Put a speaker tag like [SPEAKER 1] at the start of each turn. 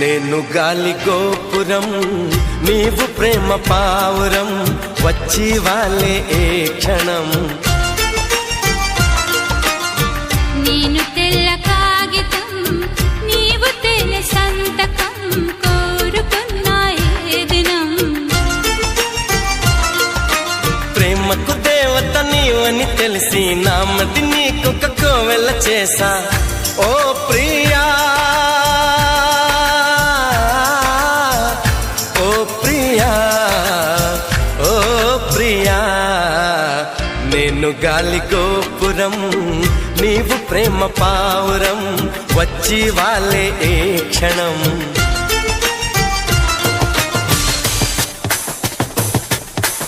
[SPEAKER 1] నేను గాలి గోపురం నీవు ప్రేమ పావురం వచ్చి వాలే ఏ క్షణం
[SPEAKER 2] నేను తెల్ల కాగితం నీవు తెల్ల సంతకం కోరుకున్న ఏ దినం
[SPEAKER 1] ప్రేమకు దేవత నీవని తెలిసి నామది నీకొక కోవెల చేసా ఓ ప్రియా ఓ ప్రియా ఓ ప్రియా నేను గాలి గోపురం నీవు ప్రేమ పావురం వచ్చి వాలే ఏ క్షణం